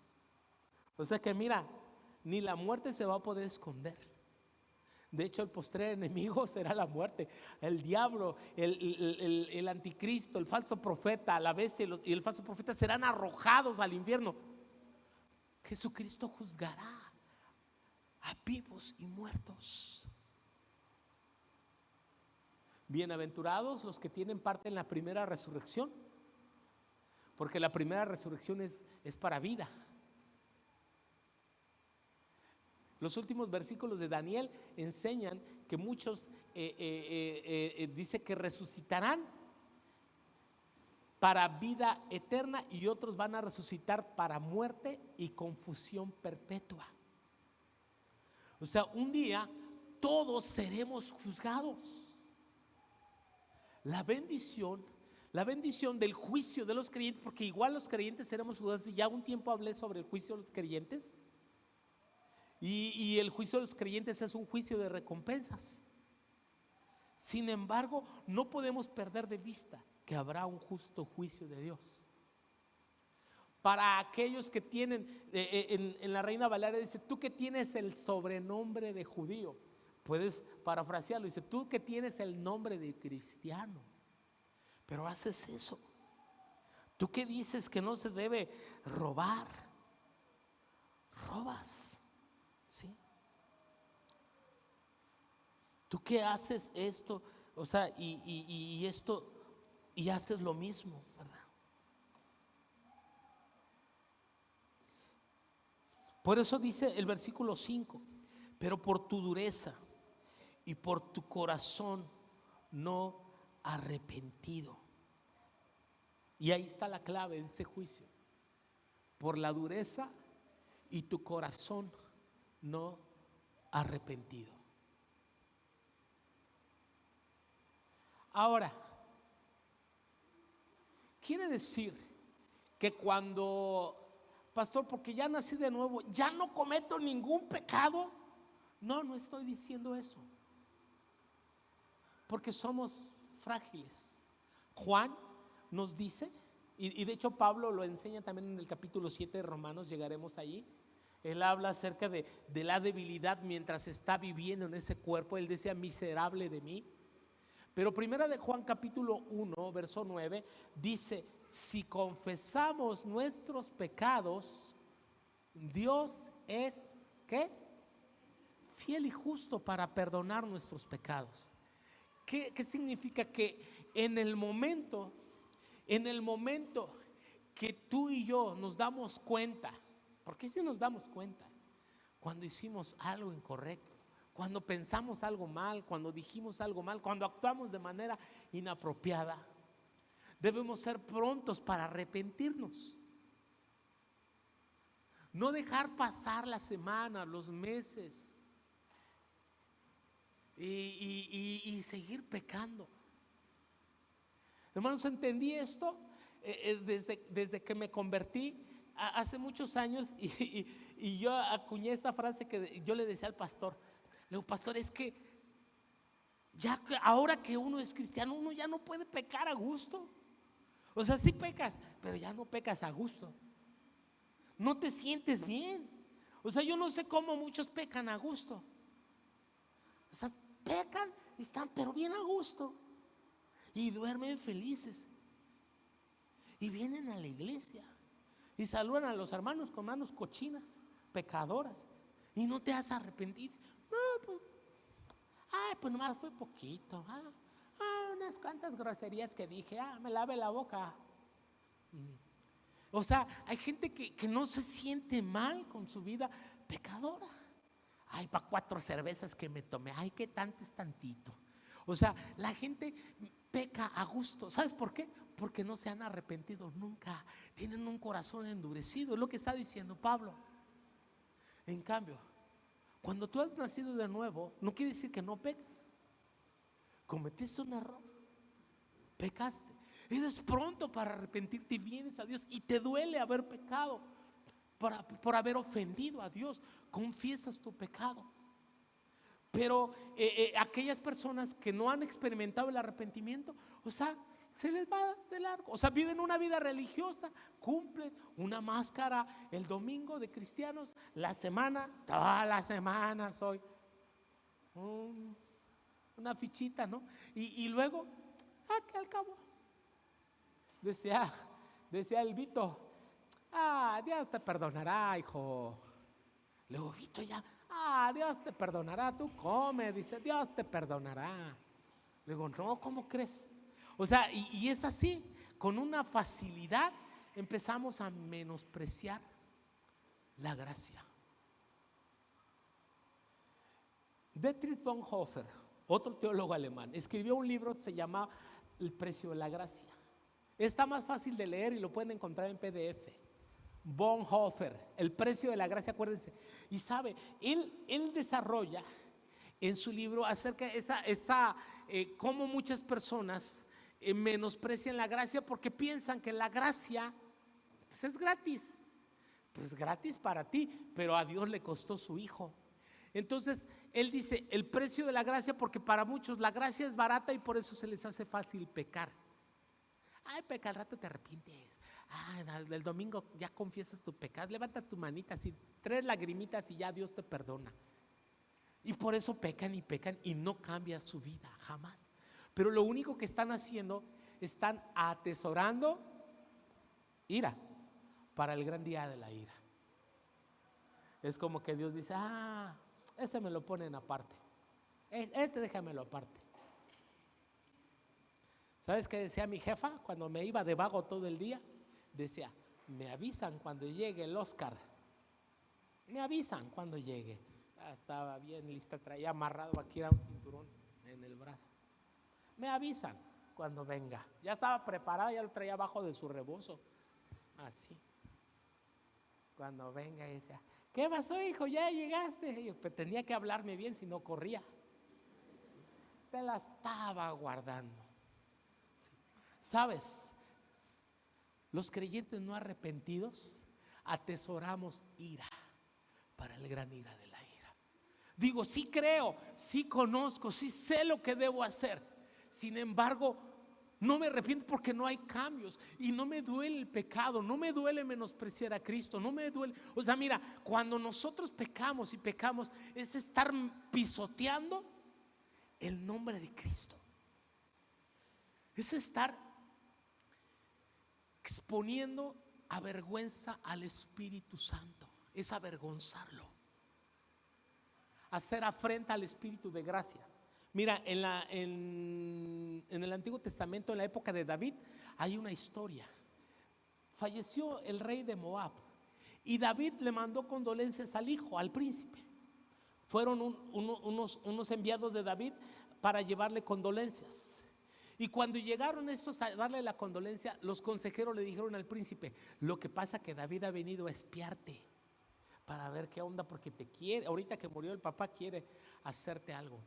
O sea que mira, ni la muerte se va a poder esconder. De hecho, el postrer enemigo será la muerte. El diablo, el anticristo, el falso profeta, la bestia y el falso profeta serán arrojados al infierno. Jesucristo juzgará a vivos y muertos. Bienaventurados los que tienen parte en la primera resurrección, porque la primera resurrección es para vida. Los últimos versículos de Daniel enseñan que muchos dice que resucitarán para vida eterna y otros van a resucitar para muerte y confusión perpetua. O sea, un día todos seremos juzgados. La bendición del juicio de los creyentes, porque igual los creyentes seremos juzgados. Y ya un tiempo hablé sobre el juicio de los creyentes. Y el juicio de los creyentes es un juicio de recompensas. Sin embargo, no podemos perder de vista que habrá un justo juicio de Dios. Para aquellos que tienen, en la Reina Valera dice, tú que tienes el sobrenombre de judío, puedes parafrasearlo, dice, tú que tienes el nombre de cristiano, pero haces eso. Tú que dices que no se debe robar, robas. ¿Sí? Tú que haces esto, o sea, y esto, y haces lo mismo, ¿verdad? Por eso dice el versículo 5, pero por tu dureza y por tu corazón no arrepentido. Y ahí está la clave de ese juicio. Por la dureza y tu corazón no arrepentido. Ahora, quiere decir que cuando, pastor, porque ya nací de nuevo, ya no cometo ningún pecado. No estoy diciendo eso, porque somos frágiles. Juan nos dice, y de hecho Pablo lo enseña también en el capítulo 7 de Romanos, llegaremos allí. Él habla acerca de la debilidad mientras está viviendo en ese cuerpo. Él decía, miserable de mí. Pero primera de Juan capítulo 1 verso 9 dice, si confesamos nuestros pecados, Dios es ¿qué? Fiel y justo para perdonar nuestros pecados. ¿Qué significa? Que en el momento que tú y yo nos damos cuenta, porque si nos damos cuenta cuando hicimos algo incorrecto, cuando pensamos algo mal, cuando dijimos algo mal, cuando actuamos de manera inapropiada, debemos ser prontos para arrepentirnos. No dejar pasar la semana, los meses y seguir pecando. Hermanos, entendí esto desde que me convertí hace muchos años y yo acuñé esta frase que yo le decía al pastor. Le digo, pastor, es que ya ahora que uno es cristiano, uno ya no puede pecar a gusto. O sea, sí pecas, pero ya no pecas a gusto. No te sientes bien. O sea, yo no sé cómo muchos pecan a gusto. O sea, pecan y están pero bien a gusto y duermen felices y vienen a la iglesia y saludan a los hermanos con manos cochinas, pecadoras, y no te has arrepentido. No, pues nomás fue poquito. Unas cuantas groserías que dije, me lave la boca. O sea, hay gente que no se siente mal con su vida pecadora. Ay, para 4 cervezas que me tomé, ay, qué tanto es tantito. O sea, la gente peca a gusto. ¿Sabes por qué? Porque no se han arrepentido nunca. Tienen un corazón endurecido. Es lo que está diciendo Pablo. En cambio, cuando tú has nacido de nuevo, no quiere decir que no pecas. Cometiste un error, pecaste, eres pronto para arrepentirte y vienes a Dios y te duele haber pecado, por haber ofendido a Dios, confiesas tu pecado. Pero aquellas personas que no han experimentado el arrepentimiento, o sea, se les va de largo. O sea, viven una vida religiosa, cumplen una máscara el domingo de cristianos, la semana, toda la semana soy una fichita, ¿no? Y luego, que al cabo, decía el Vito, Dios te perdonará, hijo. Luego Vito ya, Dios te perdonará, tú come, dice, Dios te perdonará. Le digo, no, ¿cómo crees? O sea, y es así, con una facilidad empezamos a menospreciar la gracia. Dietrich Bonhoeffer, otro teólogo alemán, escribió un libro que se llama El precio de la gracia. Está más fácil de leer y lo pueden encontrar en PDF. Bonhoeffer, El precio de la gracia, acuérdense. Y sabe, él desarrolla en su libro acerca de cómo muchas personas menosprecian la gracia porque piensan que la gracia pues es gratis. Pues gratis para ti, pero a Dios le costó su hijo. Entonces, él dice, el precio de la gracia, porque para muchos la gracia es barata y por eso se les hace fácil pecar. Peca, al rato te arrepientes. El domingo ya confiesas tu pecado, levanta tu manita así, 3 lagrimitas y ya Dios te perdona. Y por eso pecan y no cambia su vida, jamás. Pero lo único que están haciendo, están atesorando ira para el gran día de la ira. Es como que Dios dice, ese me lo ponen aparte, déjamelo aparte. ¿Sabes qué decía mi jefa cuando me iba de vago todo el día? Decía, me avisan cuando llegue el Oscar. Me avisan cuando llegue. Estaba bien lista, traía amarrado aquí era un cinturón en el brazo. Me avisan cuando venga. Ya estaba preparada, ya lo traía abajo de su rebozo. Así. Cuando venga y decía, ¿qué pasó, hijo? ¿Ya llegaste? Y yo, pues, tenía que hablarme bien, si no corría. Sí. Te la estaba guardando. Sí. ¿Sabes? Los creyentes no arrepentidos atesoramos ira para el gran ira de la ira. Digo, sí creo, sí conozco, sí sé lo que debo hacer. Sin embargo, no me arrepiento porque no hay cambios y no me duele el pecado, no me duele menospreciar a Cristo, no me duele. O sea, mira, cuando nosotros pecamos es estar pisoteando el nombre de Cristo. Es estar exponiendo a vergüenza al Espíritu Santo, es avergonzarlo, hacer afrenta al Espíritu de gracia. Mira, en el Antiguo Testamento, en la época de David, hay una historia. Falleció el rey de Moab y David le mandó condolencias al hijo, al príncipe. Fueron unos enviados de David para llevarle condolencias. Y cuando llegaron estos a darle la condolencia, los consejeros le dijeron al príncipe, lo que pasa que David ha venido a espiarte para ver qué onda, porque te quiere, ahorita que murió el papá quiere hacerte algo.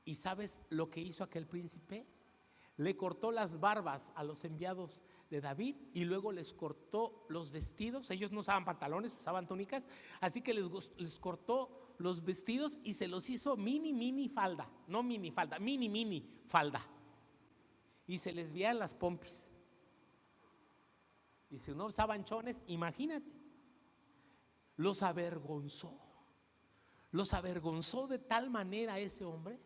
¿Y sabes lo que hizo aquel príncipe? Le cortó las barbas a los enviados de David y luego les cortó los vestidos. Ellos no usaban pantalones, usaban túnicas, así que les cortó los vestidos y se los hizo mini falda, no mini falda, mini falda. Y se les veían las pompis. Y si no usaban chones, imagínate. Los avergonzó de tal manera ese hombre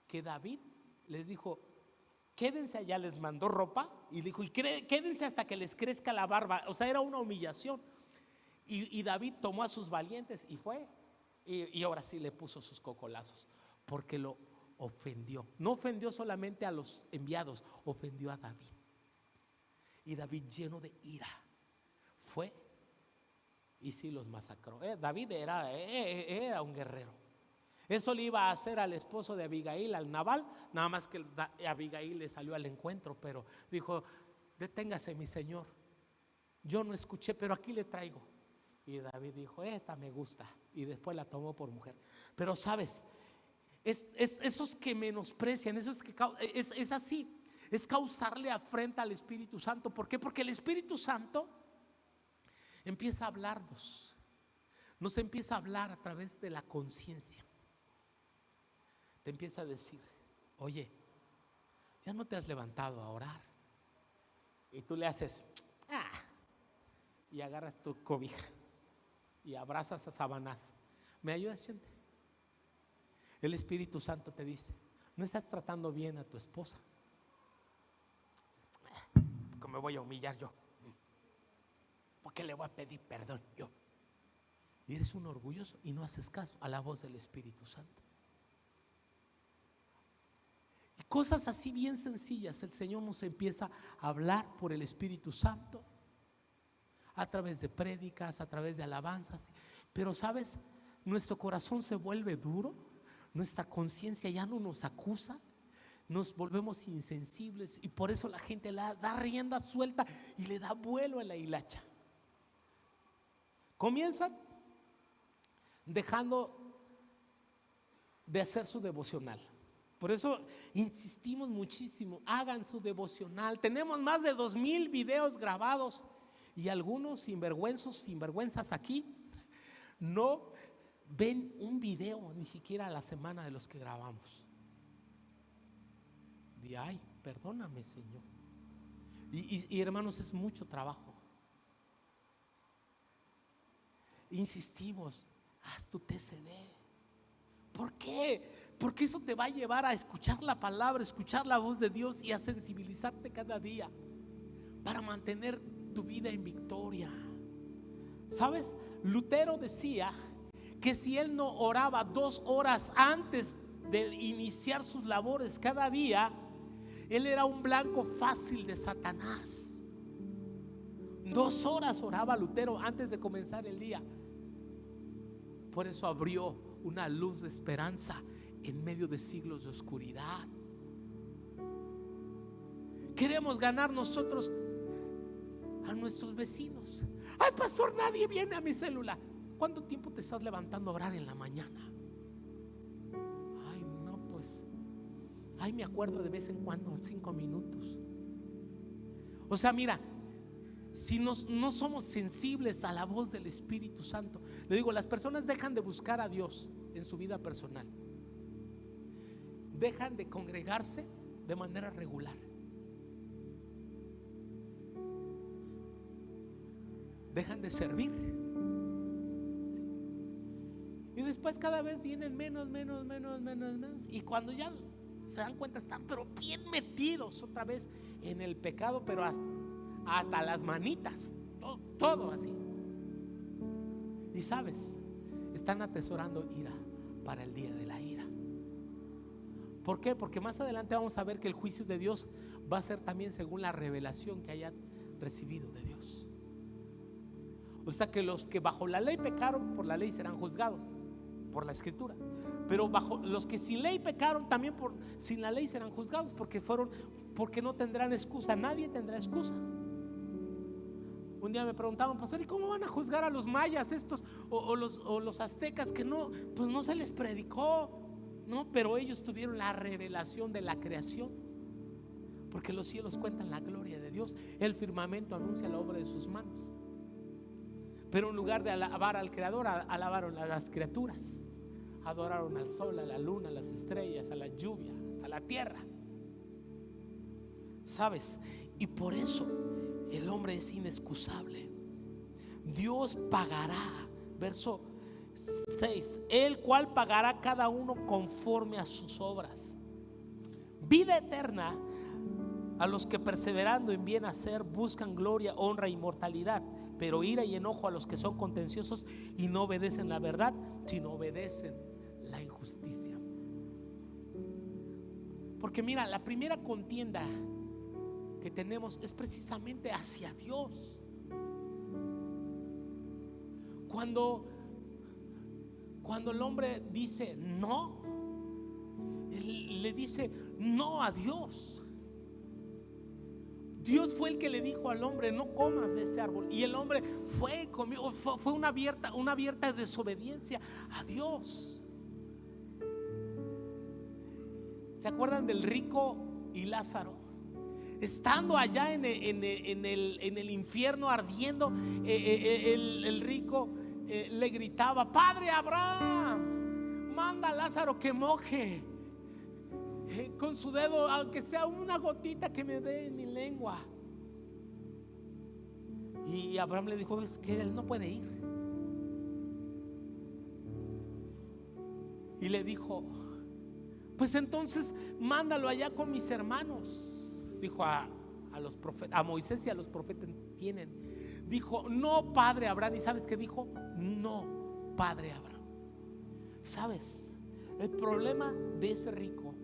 que David les dijo, quédense allá, les mandó ropa y dijo, y quédense hasta que les crezca la barba. O sea, era una humillación. Y David tomó a sus valientes y fue, y ahora sí le puso sus cocolazos, porque lo ofendió. No ofendió solamente a los enviados, ofendió a David. Y David, lleno de ira, fue y sí los masacró. David era un guerrero. Eso le iba a hacer al esposo de Abigail, al Nabal, nada más que Abigail le salió al encuentro, pero dijo, deténgase mi señor, yo no escuché, pero aquí le traigo. Y David dijo, esta me gusta, y después la tomó por mujer. Pero sabes, esos que menosprecian, esos que es así, es causarle afrenta al Espíritu Santo. ¿Por qué? Porque el Espíritu Santo empieza a hablarnos, nos empieza a hablar a través de la conciencia. Te empieza a decir, oye, ya no te has levantado a orar. Y tú le haces, y agarras tu cobija y abrazas a Sabanás. ¿Me ayudas, gente? El Espíritu Santo te dice, no estás tratando bien a tu esposa. ¿Cómo me voy a humillar yo? ¿Por qué le voy a pedir perdón yo? Y eres un orgulloso y no haces caso a la voz del Espíritu Santo. Y cosas así bien sencillas el Señor nos empieza a hablar por el Espíritu Santo, a través de prédicas, a través de alabanzas. Pero sabes, nuestro corazón se vuelve duro, nuestra conciencia ya no nos acusa, nos volvemos insensibles, y por eso la gente le da rienda suelta y le da vuelo a la hilacha. Comienzan dejando de hacer su devocional. Por eso insistimos muchísimo: hagan su devocional. Tenemos más de 2,000 videos grabados, y algunos sinvergüenzas aquí no ven un video ni siquiera a la semana de los que grabamos. Y ay, perdóname, Señor. Y hermanos, es mucho trabajo. Insistimos: haz tu TCD. ¿Por qué? Porque eso te va a llevar a escuchar la palabra, escuchar la voz de Dios y a sensibilizarte cada día para mantener tu vida en victoria. ¿Sabes? Lutero decía que si él no oraba 2 horas antes de iniciar sus labores cada día, él era un blanco fácil de Satanás. 2 horas oraba Lutero antes de comenzar el día. Por eso abrió una luz de esperanza en medio de siglos de oscuridad. Queremos ganar nosotros a nuestros vecinos. Ay, pastor, nadie viene a mi célula. ¿Cuánto tiempo te estás levantando a orar en la mañana? Ay, no, pues, ay, me acuerdo de vez en cuando, 5 minutos. O sea, mira, si no somos sensibles a la voz del Espíritu Santo, le digo, las personas dejan de buscar a Dios en su vida personal, dejan de congregarse de manera regular, dejan de servir, ¿sí? Y después cada vez vienen menos. Y cuando ya se dan cuenta, están pero bien metidos otra vez en el pecado, pero hasta las manitas, todo así. Y sabes, están atesorando ira para el día de la ira. ¿Por qué? Porque más adelante vamos a ver que el juicio de Dios va a ser también según la revelación que hayan recibido de Dios. O sea que los que bajo la ley pecaron, por la ley serán juzgados, por la Escritura. Pero bajo los que sin ley pecaron, también sin la ley serán juzgados, porque no tendrán excusa. Nadie tendrá excusa. Un día me preguntaban: pastor, ¿y cómo van a juzgar a los mayas estos o los aztecas que no, pues no se les predicó? No, pero ellos tuvieron la revelación de la creación, porque los cielos cuentan la gloria de Dios, el firmamento anuncia la obra de sus manos. Pero en lugar de alabar al Creador, alabaron a las criaturas, adoraron al sol, a la luna, a las estrellas, a la lluvia, hasta la tierra. ¿Sabes? Y por eso el hombre es inexcusable. Dios pagará, verso 6, el cual pagará cada uno conforme a sus obras. Vida eterna a los que perseverando en bien hacer buscan gloria, honra e inmortalidad, pero ira y enojo a los que son contenciosos y no obedecen la verdad, sino obedecen la injusticia. Porque mira, la primera contienda que tenemos es precisamente hacia Dios. Cuando el hombre dice no, le dice no a Dios. Dios fue el que le dijo al hombre: no comas de ese árbol. Y el hombre fue y comió. Fue una abierta desobediencia a Dios. ¿Se acuerdan del rico y Lázaro? Estando allá en el infierno ardiendo, el rico le gritaba: Padre Abraham, manda a Lázaro que moje con su dedo, aunque sea una gotita, que me dé en mi lengua. Y Abraham le dijo: es que él no puede ir. Y le dijo: pues entonces mándalo allá con mis hermanos. Dijo a los profetas, a Moisés y a los profetas tienen. Dijo: no, padre Abraham. ¿Y sabes qué dijo? No, padre Abraham. ¿Sabes? El problema de ese rico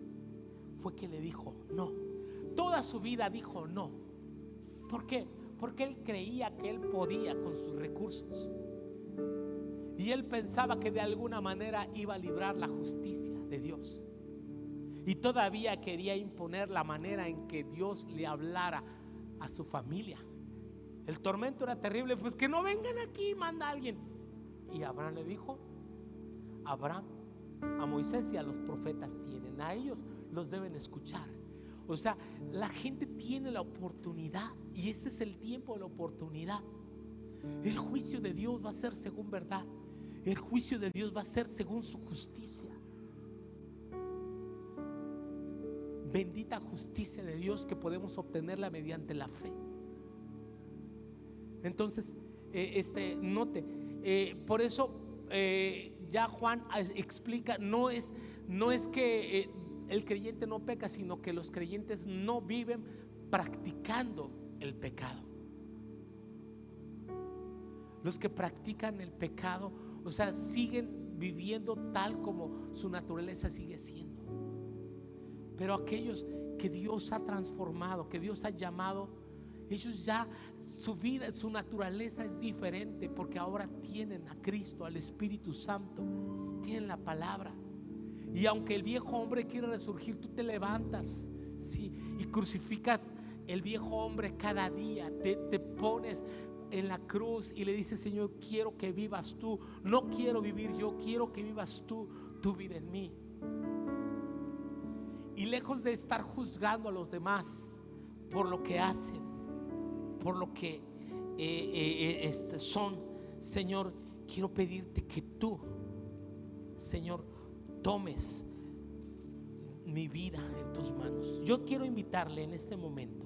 fue que le dijo no. Toda su vida dijo no. ¿Por qué? Porque él creía que él podía con sus recursos. Y él pensaba que de alguna manera iba a librar la justicia de Dios. Y todavía quería imponer la manera en que Dios le hablara a su familia. El tormento era terrible. Pues que no vengan aquí, manda a alguien. Y Abraham le dijo: Abraham, a Moisés y a los profetas tienen, a ellos los deben escuchar. O sea, la gente tiene la oportunidad, y este es el tiempo de la oportunidad. El juicio de Dios va a ser según verdad. El juicio de Dios va a ser según su justicia. Bendita justicia de Dios que podemos obtenerla mediante la fe. Entonces, note, por eso ya Juan explica, no es que el creyente no peca, sino que los creyentes no viven practicando el pecado. Los que practican el pecado, o sea, siguen viviendo tal como su naturaleza sigue siendo. Pero aquellos que Dios ha transformado, que Dios ha llamado, ellos ya, su vida, su naturaleza es diferente, porque ahora tienen a Cristo, al Espíritu Santo, tienen la palabra. Y aunque el viejo hombre quiere resurgir, tú te levantas, ¿sí? Y crucificas el viejo hombre cada día, te pones en la cruz y le dices: Señor, quiero que vivas tú, no quiero vivir yo, quiero que vivas tú, tu vida en mí. Y lejos de estar juzgando a los demás por lo que hacen, por lo que son, Señor, quiero pedirte que tú, Señor, tomes mi vida en tus manos. Yo quiero invitarle en este momento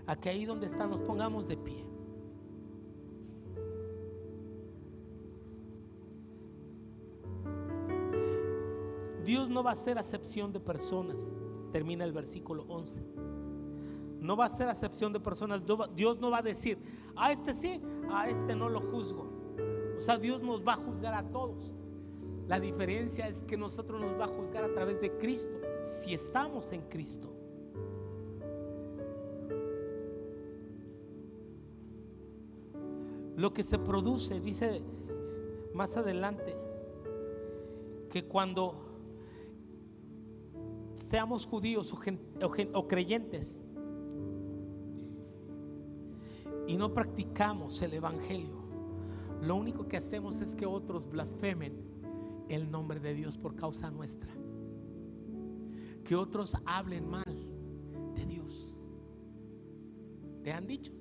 a que ahí donde está nos pongamos de pie. Dios no va a hacer acepción de personas. Termina el versículo 11. No va a hacer acepción de personas. Dios no va a decir: a este sí, a este no lo juzgo. O sea, Dios nos va a juzgar a todos. La diferencia es que nosotros nos va a juzgar a través de Cristo, si estamos en Cristo. Lo que se produce, dice más adelante, que cuando seamos judíos o creyentes y no practicamos el evangelio, lo único que hacemos es que otros blasfemen el nombre de Dios por causa nuestra, que otros hablen mal de Dios. ¿Te han dicho?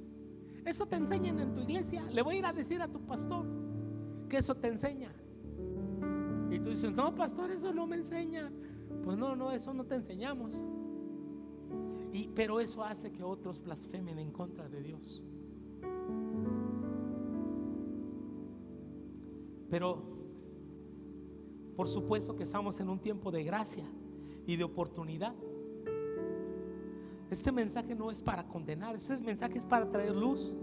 Eso te enseñan en tu iglesia. Le voy a ir a decir a tu pastor que eso te enseña. Y tú dices: no, pastor, eso no me enseña. Pues no, eso no te enseñamos. Pero eso hace que otros blasfemen en contra de Dios. Pero por supuesto que estamos en un tiempo de gracia y de oportunidad. Este mensaje no es para condenar, este mensaje es para traer luz,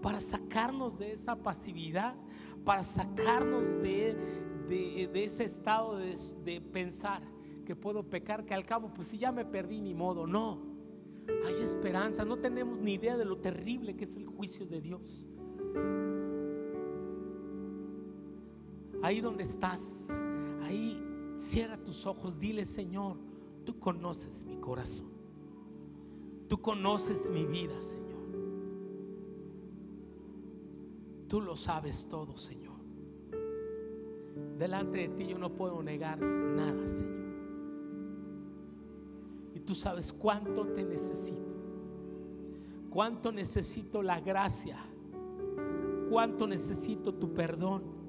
para sacarnos de esa pasividad, para sacarnos de ese estado de pensar que puedo pecar, que al cabo pues si ya me perdí, ni modo. No, hay esperanza. No tenemos ni idea de lo terrible que es el juicio de Dios. Ahí donde estás, ahí cierra tus ojos, dile: Señor, tú conoces mi corazón, tú conoces mi vida, Señor, tú lo sabes todo, Señor. Delante de ti yo no puedo negar nada, Señor. Y tú sabes cuánto te necesito, cuánto necesito la gracia, cuánto necesito tu perdón.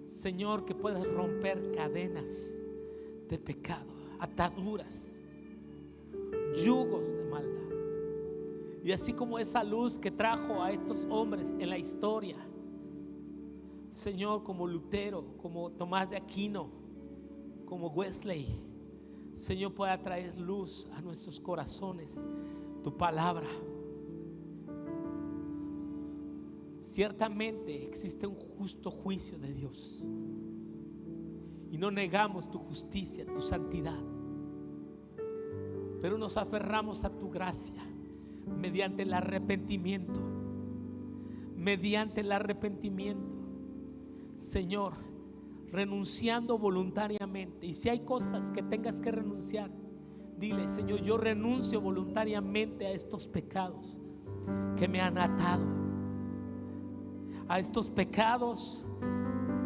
Señor, que puedas romper cadenas de pecado, ataduras, yugos de maldad. Y así como esa luz que trajo a estos hombres en la historia, Señor, como Lutero, como Tomás de Aquino, como Wesley, Señor, pueda traer luz a nuestros corazones, tu palabra. Ciertamente existe un justo juicio de Dios y no negamos tu justicia, tu santidad, pero nos aferramos a tu gracia mediante el arrepentimiento. Mediante el arrepentimiento, Señor, renunciando voluntariamente. Y si hay cosas que tengas que renunciar, dile: Señor, yo renuncio voluntariamente a estos pecados que me han atado, a estos pecados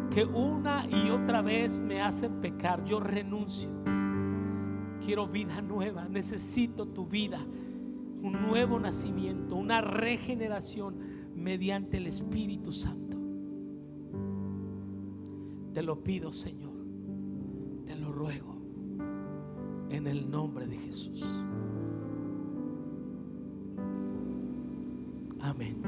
que una y otra vez me hacen pecar. Yo renuncio. Quiero vida nueva, necesito tu vida, un nuevo nacimiento, una regeneración mediante el Espíritu Santo. Te lo pido, Señor, te lo ruego en el nombre de Jesús. Amén.